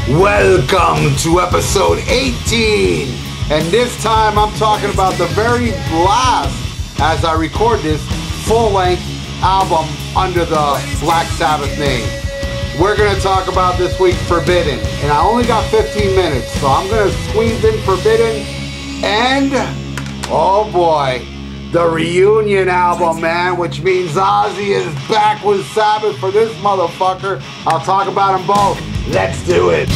Welcome to episode 18, and this time I'm talking about the very last, as I record this, full-length album under the Black Sabbath name. We're going to talk about this week Forbidden, and I only got 15 minutes, so I'm going to squeeze in Forbidden, and, oh boy, the reunion album, man, which means Ozzy is back with Sabbath for this motherfucker. I'll talk about them both. Let's do it.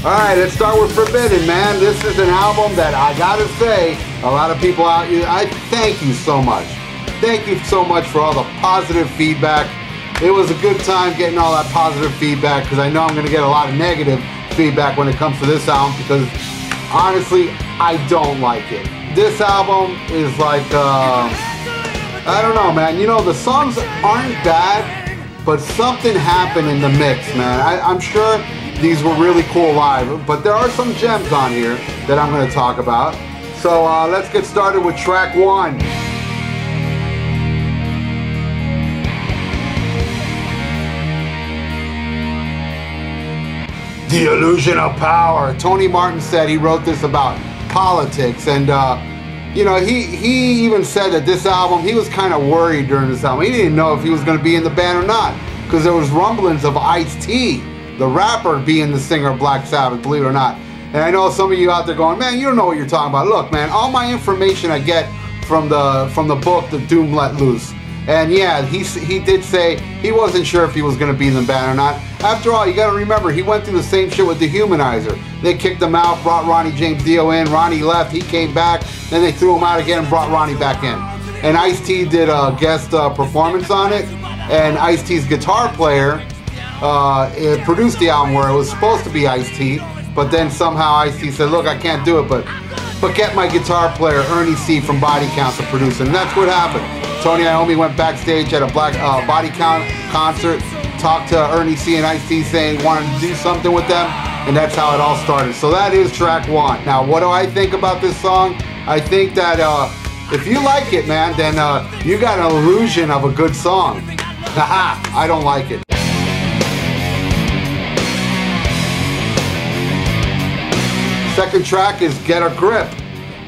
Alright, let's start with Forbidden, man. This is an album that I gotta say, a lot of people out here, I thank you so much. Thank you so much for all the positive feedback. It was a good time getting all that positive feedback because I know I'm going to get a lot of negative feedback when it comes to this album because honestly, I don't like it. This album is like, I don't know, man. You know, the songs aren't bad, but something happened in the mix, man. I'm sure these were really cool live, but there are some gems on here that I'm going to talk about. So let's get started with track 1. The Illusion of Power. Tony Martin said he wrote this about politics, and you know, he even said that this album, he was kind of worried during this album. He didn't know if he was going to be in the band or not, because there was rumblings of Ice-T, the rapper, being the singer of Black Sabbath, believe it or not. And I know some of you out there going, man, you don't know what you're talking about. Look, man, all my information I get from the book, The Doom Let Loose. And yeah, he did say he wasn't sure if he was going to be in the band or not. After all, you got to remember, he went through the same shit with the Humanizer. They kicked him out, brought Ronnie James Dio in. Ronnie left, he came back, then they threw him out again and brought Ronnie back in. And Ice-T did a guest performance on it, and Ice-T's guitar player produced the album where it was supposed to be Ice-T, but then somehow Ice-T said, look, I can't do it, but get my guitar player, Ernie C from Body Count, to produce it. And that's what happened. Tony Iommi went backstage at a Body Count concert, talked to Ernie C and Ice-T saying he wanted to do something with them, and that's how it all started. So that is track 1. Now, what do I think about this song? I think that if you like it, man, then you got an illusion of a good song. Haha, I don't like it. Second track is Get a Grip.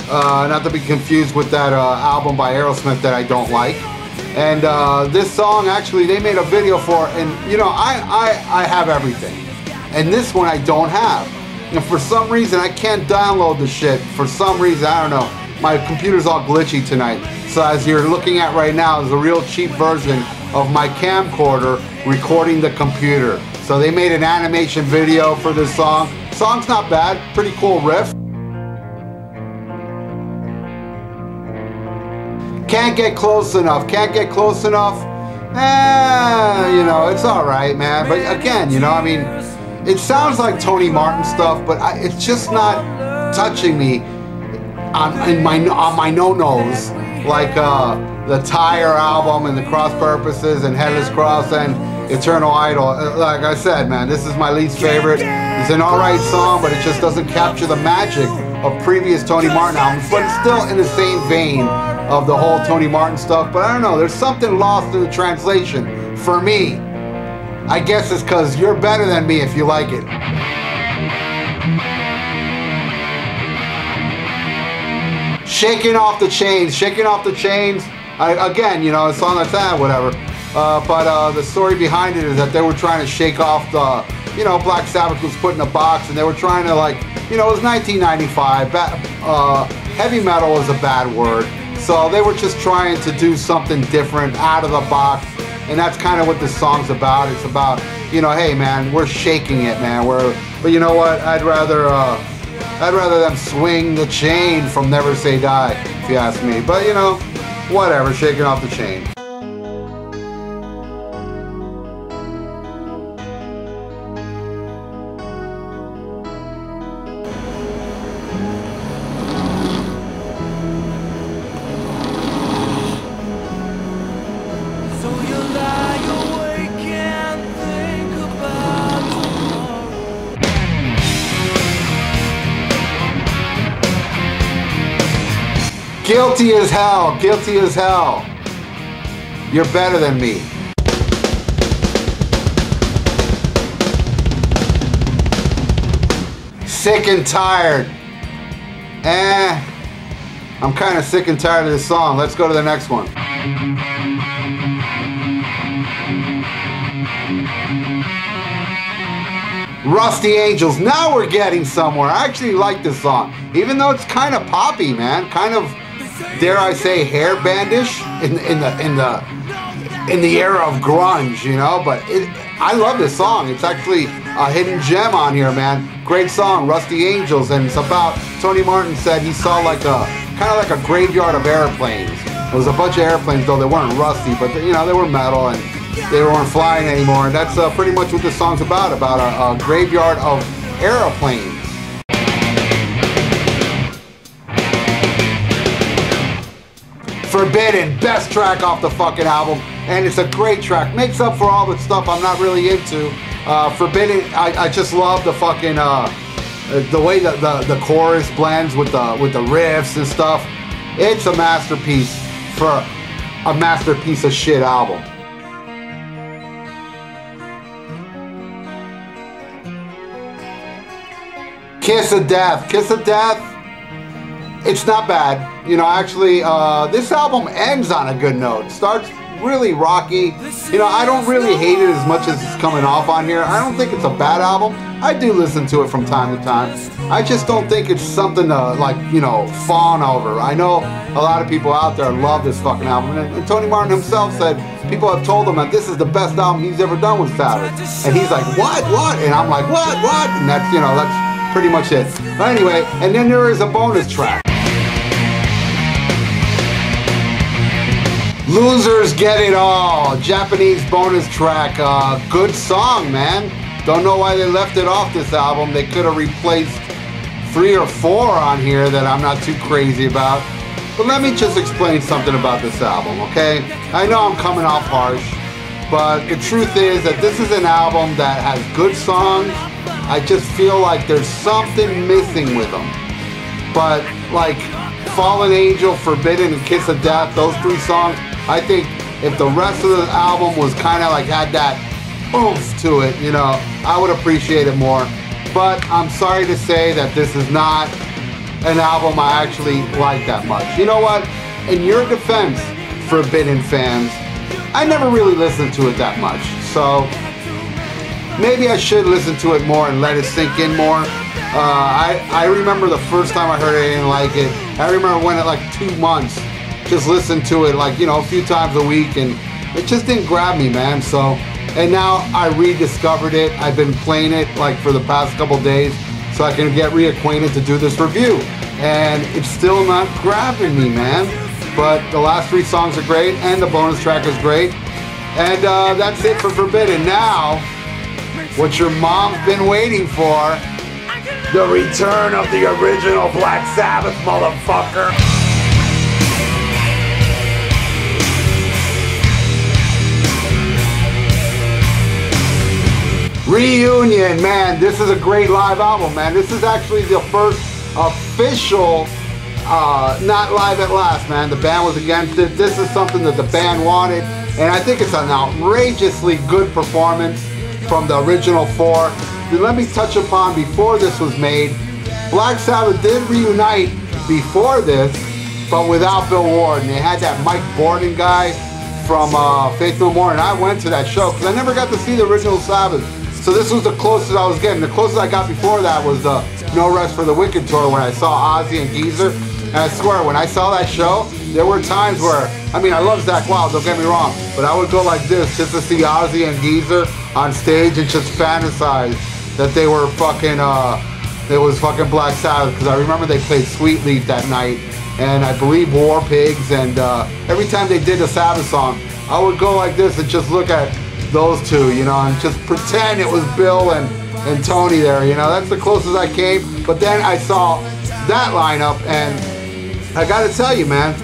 Not to be confused with that album by Aerosmith that I don't like. And this song, actually, they made a video for it, and you know, I have everything. And this one I don't have. And for some reason, I can't download the shit. For some reason, I don't know. My computer's all glitchy tonight. So as you're looking at right now is a real cheap version of my camcorder recording the computer. So they made an animation video for this song. Song's not bad, pretty cool riff. Can't get close enough, can't get close enough. You know, it's alright, man. But again, you know, I mean, it sounds like Tony Martin stuff, but it's just not touching me on my no-nos. Like the Tire album and the Cross Purposes and Headless Cross and Eternal Idol. Like I said, man, this is my least favorite. It's an alright song, but it just doesn't capture the magic of previous Tony Martin albums, but it's still in the same vein of the whole Tony Martin stuff. But I don't know, there's something lost in the translation for me. I guess it's because you're better than me if you like it. Shaking Off the Chains, Shaking Off the Chains. Again, you know, a song like that, whatever. But the story behind it is that they were trying to shake off the, you know, Black Sabbath was put in a box, and they were trying to, like, you know, it was 1995. Heavy metal is a bad word. So they were just trying to do something different out of the box. And that's kind of what this song's about. It's about, you know, hey, man, we're shaking it, man. But you know what? I'd rather them swing the chain from Never Say Die, if you ask me. But, you know, whatever, shaking off the chain. Guilty as hell, guilty as hell. You're better than me. Sick and tired. I'm kind of sick and tired of this song. Let's go to the next one. Rusty Angels. Now we're getting somewhere. I actually like this song, even though it's kind of poppy, man. Kind of, dare I say, hair bandish in the era of grunge, you know. But I love this song. It's actually a hidden gem on here, man. Great song, Rusty Angels, and it's about, Tony Martin said he saw like a kind of like a graveyard of airplanes. There was a bunch of airplanes, though they weren't rusty, but you know, they were metal and they weren't flying anymore. And that's pretty much what this song's about a graveyard of airplanes. Forbidden, best track off the fucking album, and it's a great track. Makes up for all the stuff I'm not really into. Forbidden, I just love the fucking the way the chorus blends with the riffs and stuff. It's a masterpiece for a masterpiece of shit album. Kiss of Death. Kiss of Death, it's not bad. You know, actually, this album ends on a good note. Starts really rocky. You know, I don't really hate it as much as it's coming off on here. I don't think it's a bad album. I do listen to it from time to time. I just don't think it's something to, like, you know, fawn over. I know a lot of people out there love this fucking album, and Tony Martin himself said people have told him that this is the best album he's ever done with Sabbath. And he's like, what? And I'm like, what? And that's, you know, that's pretty much it. But anyway, and then there is a bonus track. Losers Get It All, Japanese bonus track. Good song, man. Don't know why they left it off this album. They could have replaced 3 or 4 on here that I'm not too crazy about. But let me just explain something about this album, okay? I know I'm coming off harsh, but the truth is that this is an album that has good songs. I just feel like there's something missing with them. But like Fallen Angel, Forbidden, and Kiss of Death, those 3 songs, I think if the rest of the album was kind of like had that oomph to it, you know, I would appreciate it more. But I'm sorry to say that this is not an album I actually like that much. You know what? In your defense, Forbidden fans, I never really listened to it that much. So maybe I should listen to it more and let it sink in more. I remember the first time I heard it, I didn't like it. I remember when it like 2 months, just listened to it like, you know, a few times a week, and it just didn't grab me, man. So, and now I rediscovered it. I've been playing it like for the past couple days so I can get reacquainted to do this review. And it's still not grabbing me, man. But the last 3 songs are great, and the bonus track is great. And that's it for Forbidden. Now, what your mom's been waiting for, the return of the original Black Sabbath, motherfucker. Reunion, man, this is a great live album, man. This is actually the first official, not Live at Last, man. The band was against it. This is something that the band wanted, and I think it's an outrageously good performance from the original 4. Let me touch upon before this was made. Black Sabbath did reunite before this, but without Bill Ward. And they had that Mike Borden guy from Faith No More, and I went to that show because I never got to see the original Sabbath. So this was the closest I was getting. The closest I got before that was the No Rest for the Wicked tour when I saw Ozzy and Geezer. And I swear, when I saw that show, there were times where, I mean, I love Zakk Wylde, don't get me wrong, but I would go like this just to see Ozzy and Geezer on stage and just fantasize that they were fucking, it was fucking Black Sabbath, because I remember they played Sweet Leaf that night, and I believe War Pigs, and every time they did a Sabbath song, I would go like this and just look at those 2, you know, and just pretend it was Bill and Tony there, you know. That's the closest I came. But then I saw that lineup, and I gotta tell you, man,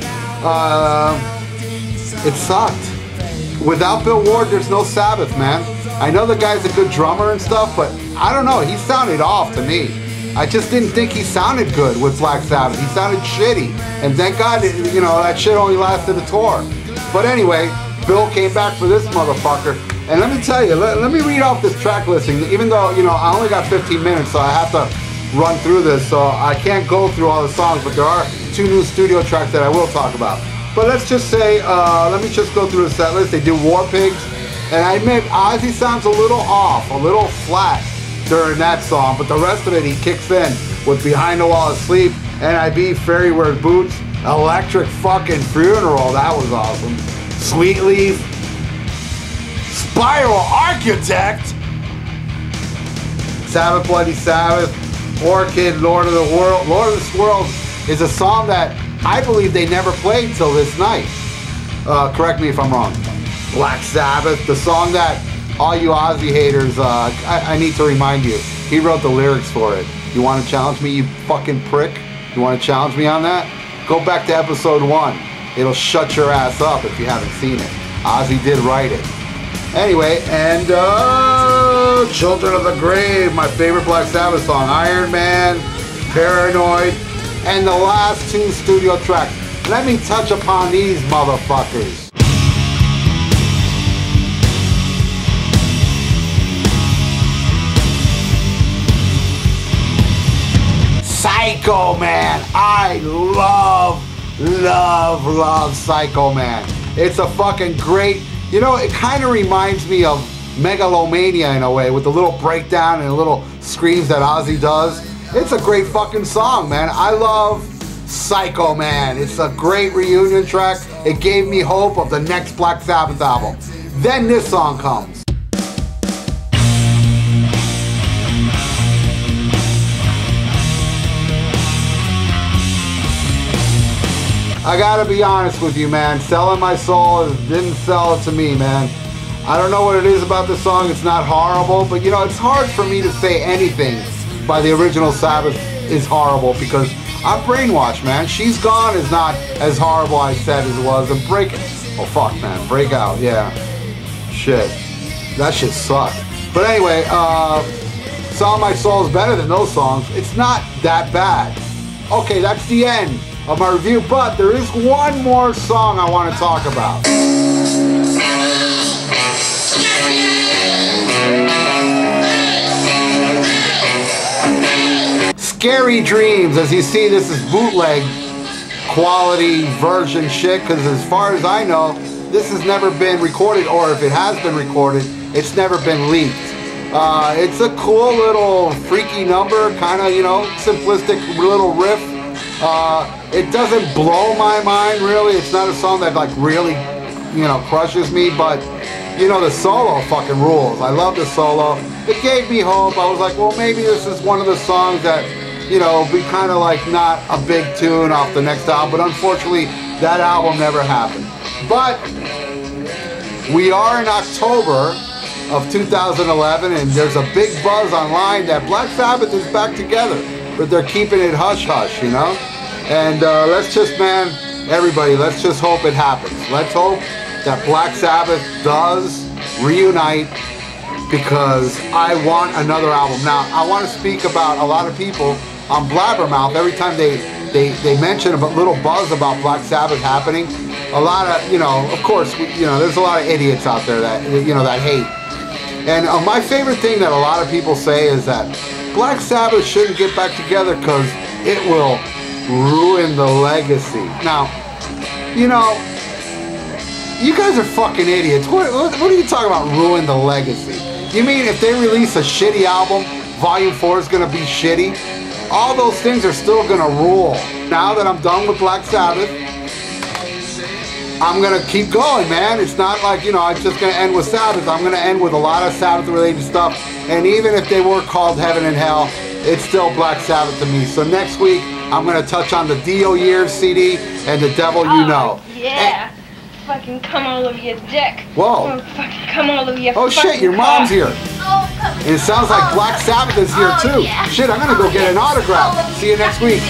it sucked. Without Bill Ward, there's no Sabbath, man. I know the guy's a good drummer and stuff, but I don't know, he sounded off to me. I just didn't think he sounded good with Black Sabbath. He sounded shitty. And thank God, you know, that shit only lasted a tour. But anyway, Bill came back for this motherfucker. And let me tell you, let me read off this track listing. Even though, you know, I only got 15 minutes, so I have to run through this. So I can't go through all the songs, but there are 2 new studio tracks that I will talk about. But let's just say, let me just go through the set list. They do War Pigs. And I admit, Ozzy sounds a little off, a little flat during that song, but the rest of it he kicks in with Behind the Wall of Sleep, NIB, Fairy Wears Boots, Electric fucking Funeral, that was awesome. Sweet Leaf, Spiral Architect, Sabbath Bloody Sabbath, Orchid, Lord of the World. Lord of the World is a song that I believe they never played till this night. Correct me if I'm wrong. Black Sabbath, the song that all you Ozzy haters, I need to remind you, he wrote the lyrics for it. You want to challenge me, you fucking prick? You want to challenge me on that? Go back to episode 1. It'll shut your ass up if you haven't seen it. Ozzy did write it. Anyway, and Children of the Grave, my favorite Black Sabbath song, Iron Man, Paranoid, and the last 2 studio tracks. Let me touch upon these motherfuckers. Psycho Man. I love Psycho Man. It's a fucking great, you know, it kind of reminds me of Megalomania in a way, with the little breakdown and the little screams that Ozzy does. It's a great fucking song, man. I love Psycho Man. It's a great reunion track. It gave me hope of the next Black Sabbath album. Then this song comes. I gotta be honest with you, man. Selling My Soul didn't sell it to me, man. I don't know what it is about the song. It's not horrible, but you know, it's hard for me to say anything by the original Sabbath is horrible because I'm brainwashed, man. She's Gone is not as horrible I said as it was. And oh fuck, man. Breakout, yeah. Shit. That shit sucked. But anyway, Selling My Soul is better than those songs. It's not that bad. Okay, that's the end of my review, but there is one more song I want to talk about. Scary Dreams. As you see, this is bootleg quality version shit, because as far as I know, this has never been recorded, or if it has been recorded, it's never been leaked. It's a cool little freaky number, kind of, you know, simplistic little riff. It doesn't blow my mind, really. It's not a song that, like, really, you know, crushes me, but, you know, the solo fucking rules. I love the solo. It gave me hope. I was like, well, maybe this is one of the songs that, you know, be kind of like not a big tune off the next album, but unfortunately, that album never happened. But we are in October of 2011, and there's a big buzz online that Black Sabbath is back together, but they're keeping it hush-hush, you know? And let's just, man, everybody, let's just hope it happens. Let's hope that Black Sabbath does reunite, because I want another album. Now, I want to speak about a lot of people on Blabbermouth. Every time they mention a little buzz about Black Sabbath happening, a lot of, you know, of course, you know, there's a lot of idiots out there that, you know, that hate. And my favorite thing that a lot of people say is that Black Sabbath shouldn't get back together because it will ruin the legacy. Now, you know, you guys are fucking idiots. What are you talking about, ruin the legacy? You mean if they release a shitty album, Volume 4 is going to be shitty? All those things are still going to rule. Now that I'm done with Black Sabbath, I'm going to keep going, man. It's not like, you know, I'm just going to end with Sabbath. I'm going to end with a lot of Sabbath-related stuff. And even if they were called Heaven and Hell, it's still Black Sabbath to me. So next week, I'm going to touch on the Dio Years CD and The Devil You Know. Yeah. Fucking come all over your dick. Whoa. Fucking come all over your Oh shit, your mom's here. Oh, come. And it sounds like Black Sabbath is here too. Yeah. Shit, I'm gonna go get an autograph. See you next week.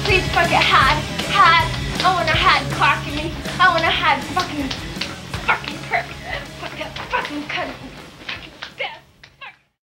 Please fucking hide. I wanna clocking me. I wanna have fucking perk. Fucking cunt.